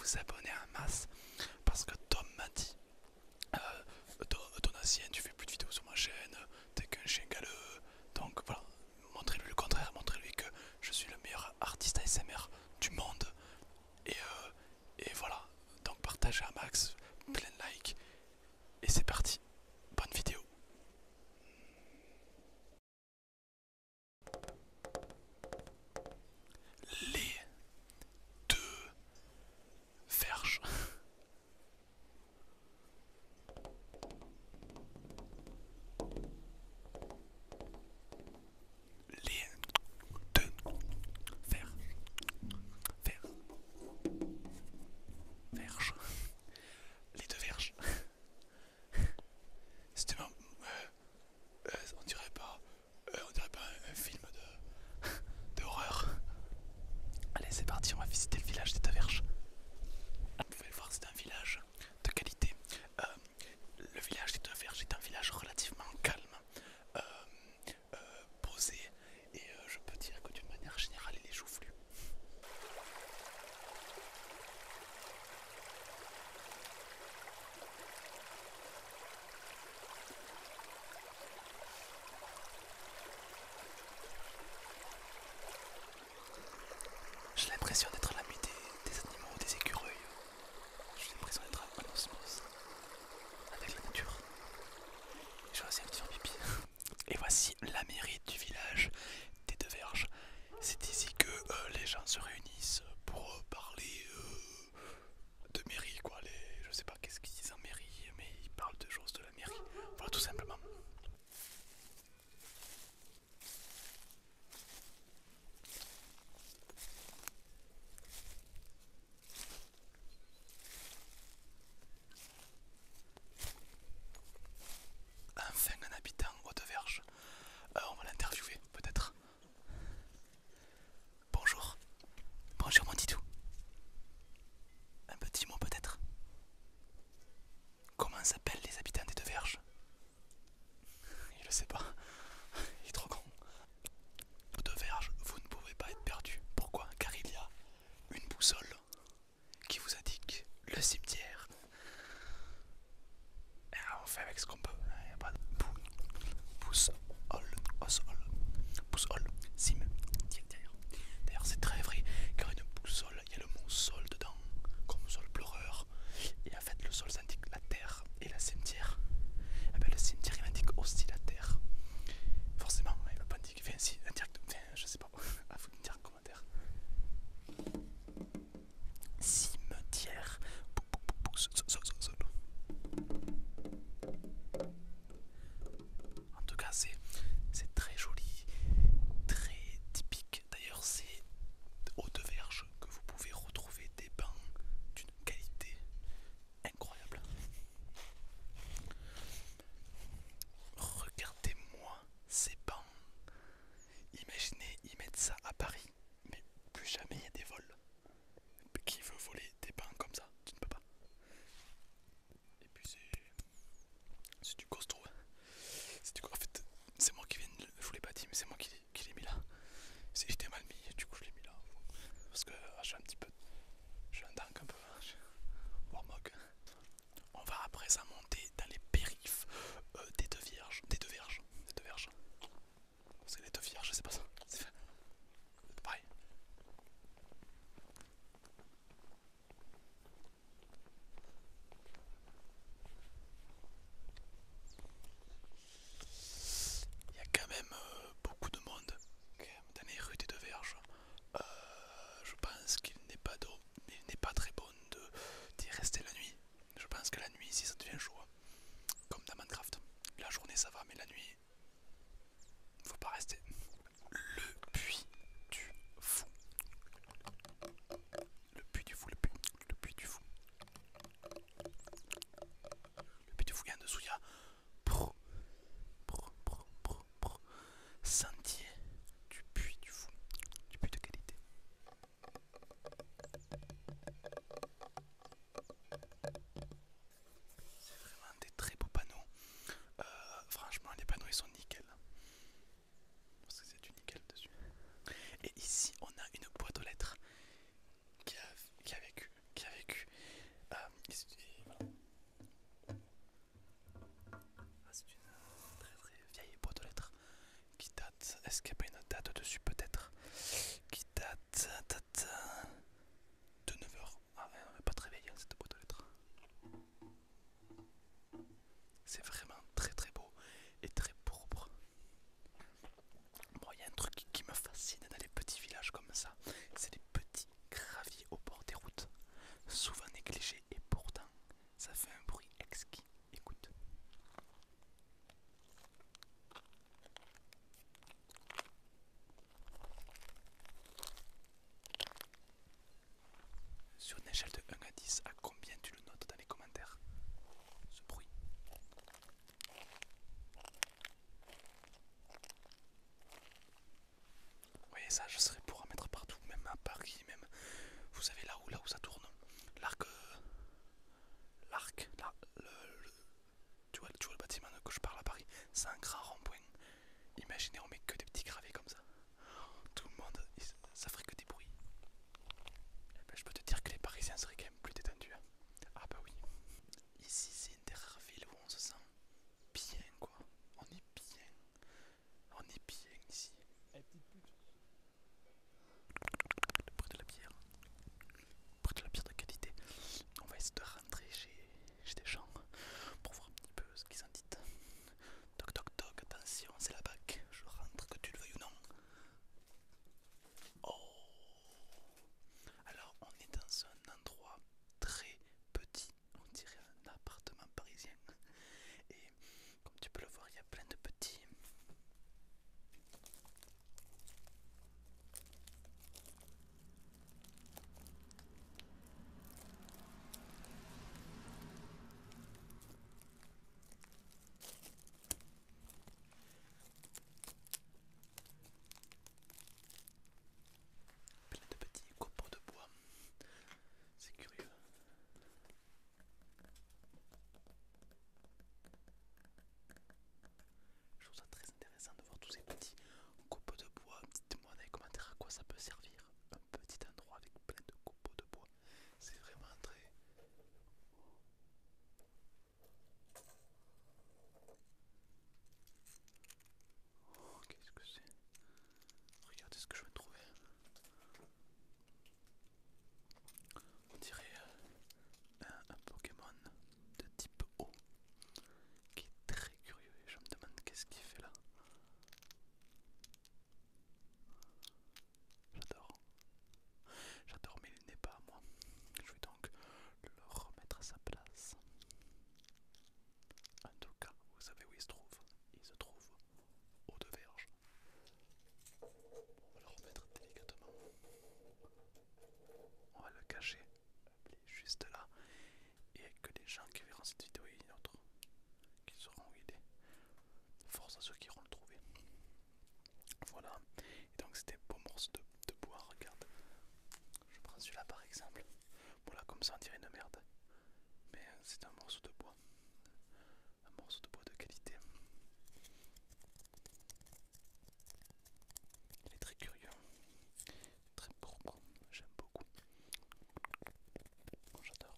vous abonner en masse parce que Tom m'a dit ton ancien, tu fais plus de vidéos sur ma chaîne, t'es qu'un chien galeux. Donc voilà, montrez-lui le contraire, montrez-lui que je suis le meilleur artiste ASMR du monde. Et voilà, donc partagez un max, plein de likes, et c'est parti, bonne vidéo. Les deux verges. Les deux verges. Verges. Les deux verges. C'était on dirait pas un film d'horreur. Allez, c'est parti, on va visiter le village des Taverges. Vous pouvez le voir, c'est un village de qualité. Euh, le village des Taverges est un village relativement calme, euh, posé, et je peux dire que d'une manière générale, il est joufflu. J'ai l'impression d'être l'ami des animaux, des écureuils. J'ai l'impression d'être en osmose avec la nature. Je vais aussi un petit peu pipi. Et voici la mairie du village des Deux Verges. C'est ici que les gens se réunissent pour parler de mairie, quoi. Je sais pas qu'est-ce qu'ils disent en mairie, mais ils parlent de choses de la mairie. Voilà, tout simplement. Enfin, un habitant aux Deux Verges. On va l'interviewer, peut-être. Bonjour. Bonjour, mon titou. Un petit mot, peut-être. Comment s'appellent les habitants des Deux Verges? Il le sait pas. Il est trop con. Aux Deux Verges, vous ne pouvez pas être perdu. Pourquoi? Car il y a une boussole qui vous indique le cimetière. Et on fait avec ce qu'on peut. Il n'y a pas de boussole, boussole, cimetière. D'ailleurs, c'est très vrai, car une boussole, il y a le mot sol dedans, comme sol pleureur. Et en fait, le sol ça indique la terre et la cimetière. Et ben, le cimetière il indique aussi la terre. Forcément, il ne veut pas indiquer. Enfin, si, indirect, enfin, je sais pas. À vous de me dire en commentaire. Cimetière. En tout cas, c'est très joli, très typique. D'ailleurs, c'est aux Deux Verges que vous pouvez retrouver des bancs d'une qualité incroyable. Regardez-moi ces bancs. Imaginez, ils mettent ça à Paris, mais plus jamais il y a des vols. Qui veut voler des bancs comme ça? Tu ne peux pas. Et puis c'est du costaud. En fait, c'est moi qui viens de, je vous l'ai pas dit, mais c'est moi qui l'ai mis là. J'étais mal mis, du coup je l'ai mis là. Parce que je suis un petit peu, je suis un dingue un peu, hein, Warmog. On va à présent monter dans les périphes des Deux Vierges, des Deux Verges. C'est les Deux Vierges, c'est pas ça. C'est pareil. Il y a quand même beaucoup de monde dans les rues des Deux Verges. Euh, je pense qu'il n'est pas très bon d'y rester la nuit. Je pense que la nuit ici ça devient chaud. Est-ce qu'il n'y a pas une date dessus peut-être qui date de 9h? Ah, on n'est pas de réveil, hein, cette boîte aux lettres. C'est vraiment très très beau et très propre. Bon, il y a un truc qui me fascine dans les petits villages comme ça, c'est les petits graviers au bord des routes, souvent négligés et pourtant ça fait un bruit exquis. Écoute. Sur une échelle de 1 à 10, à combien tu le notes dans les commentaires, ce bruit? Oui, ça je serais pour en mettre partout, même à Paris, même, vous savez là où ça tourne, l'arc, tu vois le bâtiment que je parle à Paris, c'est un grand rond-point. Imaginez, on met que des petits gravés comme ça, tout le monde, ça ferait que des bruits. Eh ben, je peux te dire que les Parisiens seraient quand même plus détendus, hein. Ah bah oui. Ici c'est une des rares villes où on se sent bien quoi. On est bien. On est bien ici. Eh, petite pute. Le bruit de la bière. Le bruit de la bière de qualité. On va essayer de rentrer chez des gens pour voir un petit peu ce qu'ils en disent. Toc toc toc, attention, c'est la BAC. Je rentre que tu le veuilles ou non. Oh. Alors on est dans un endroit très petit. On dirait un appartement parisien. Et comme tu peux le voir, il y a plein de petits. Plein de petits copeaux de bois. C'est curieux. Je trouve ça très intéressant de voir tous ces petits copeaux de bois. Dites-moi dans les commentaires à quoi ça peut servir. Un petit endroit avec plein de copeaux de bois. C'est vraiment très... Oh, qu'est-ce que c'est? Regardez ce que je viens de trouver. On dirait un Pokémon de type eau qui est très curieux et je me demande qu'est-ce qu'il fait là. J'adore. J'adore, mais il n'est pas à moi. Je vais donc le remettre à sa place. En tout cas, vous savez où il se trouve? Il se trouve au de verge. On va le remettre délicatement. On va le cacher. Hop, il est juste là. Et que les gens qui verront cette vidéo et une autre, qui sauront où il est. Force à ceux qui iront le trouver. Voilà. Et donc c'était beau morceau de bois, regarde. Je prends celui-là par exemple. Bon là comme ça on dirait une merde. Mais c'est un morceau de bois. Un morceau de bois de qualité. Il est très curieux. Très propre. J'aime beaucoup. Oh, j'adore.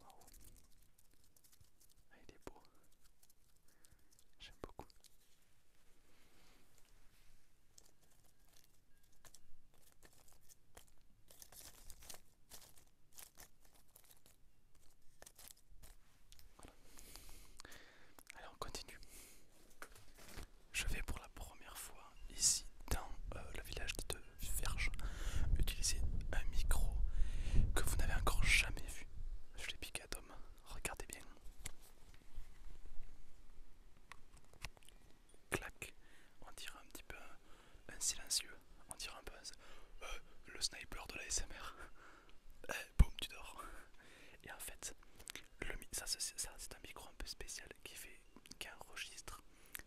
Waouh. Ah, il est beau. J'aime beaucoup. Voilà. Allez, on continue. Je vais pour la première fois ici dans le village de Verge utiliser un micro que vous n'avez encore jamais vu. Je l'ai piqué à Tom. Regardez bien. Clac. On dirait un petit peu un silencieux. On dirait un peu le sniper de la SMR. Boum, tu dors. Et en fait, ça c'est un micro un peu spécial qui enregistre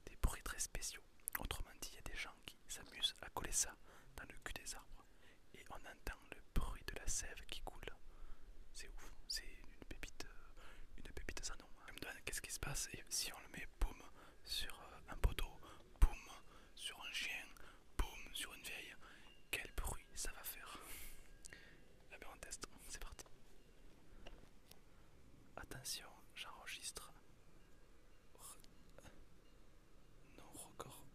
des bruits très spéciaux. Autrement dit, il y a des gens qui s'amusent à coller ça dans le cul des arbres. Et on entend le bruit de la sève qui coule. C'est ouf, c'est une pépite sans nom. Je me demande qu'est-ce qui se passe et si on le met boum sur un poteau, boum sur un chien, boum sur une vieille, quel bruit ça va faire? Eh bien on teste, c'est parti. Attention, j'enregistre. Non record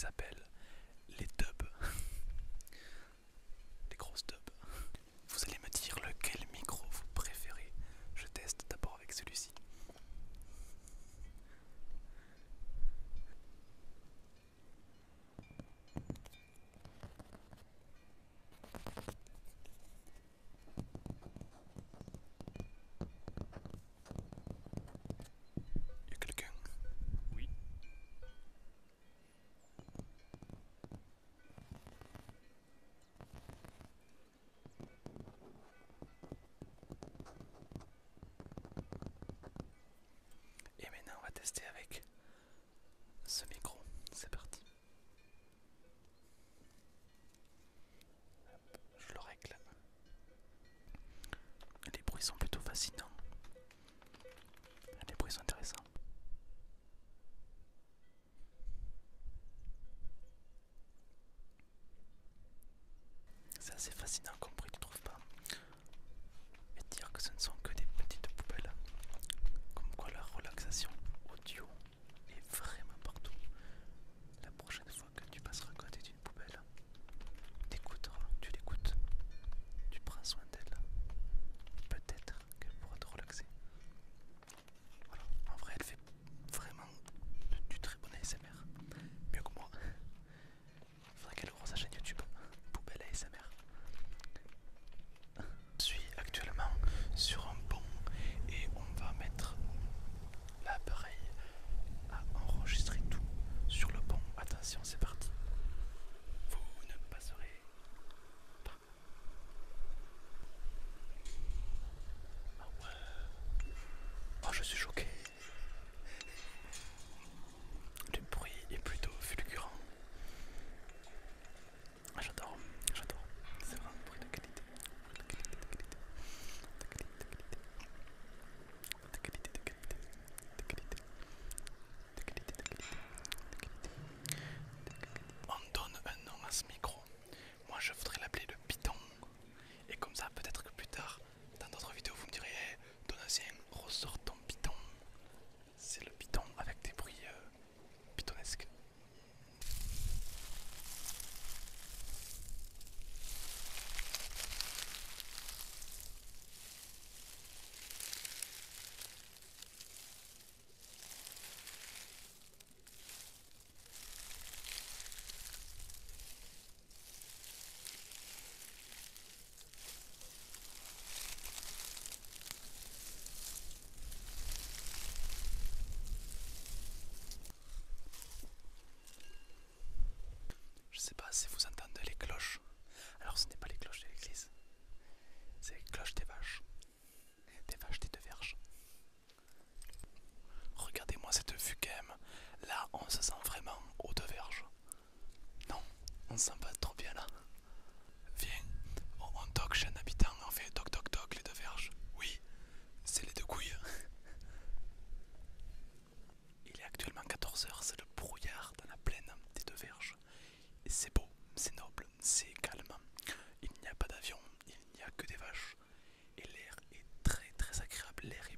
s'appellent les dubs. Les grosses dubs. Vous allez me dire lequel micro vous préférez. Je teste d'abord avec celui-ci. Il y a quelqu'un? Oui. Et maintenant on va tester avec ce micro. C'est parti. Hop, je le règle. Les bruits sont plutôt fascinants. Les bruits sont intéressants. C'est assez fascinant comme bruit, tu trouves pas? Et dire que ce ne sont que des petites poubelles. Comme quoi la relaxation audio est vraiment partout. La prochaine fois que tu passeras à côté d'une poubelle, tu l'écoutes, tu prends soin d'elle. Peut-être qu'elle pourra te relaxer. Voilà, en vrai elle fait vraiment du très bon ASMR. Mieux que moi. Faudrait qu'elle ouvre sa chaîne YouTube. Poubelle ASMR. Je suis actuellement sur un pont et on va mettre l'appareil à enregistrer tout sur le pont. Attention, c'est parti. Vous ne passerez pas. Ah ouais. Oh, je suis choqué. Le bruit est plutôt fulgurant. J'adore, j'adore. C'est vraiment un bruit de qualité. On donne un nom à ce micro. Moi je voudrais l'appeler le Python. Et comme ça peut-être que plus tard, dans d'autres vidéos vous me direz hey, Donatien, ressort ton Python. C'est le Python avec des bruits pythonesques. Je sais pas si vous entendez les cloches. Alors ce n'est pas les cloches de l'église, c'est les cloches des vaches. Des vaches des deux verges. Regardez-moi cette vue quand même. Là on se sent vraiment aux deux verges. Non, on se sent pas trop bien là. Viens, on toque chez un habitant, on fait toc toc toc les deux verges. Oui, c'est les deux couilles. Il est actuellement 14 h, c'est le brouillard dans la plaine des deux verges. Et c'est beau, c'est noble, c'est calme. Il n'y a pas d'avion, il n'y a que des vaches. Et l'air est très très agréable, l'air est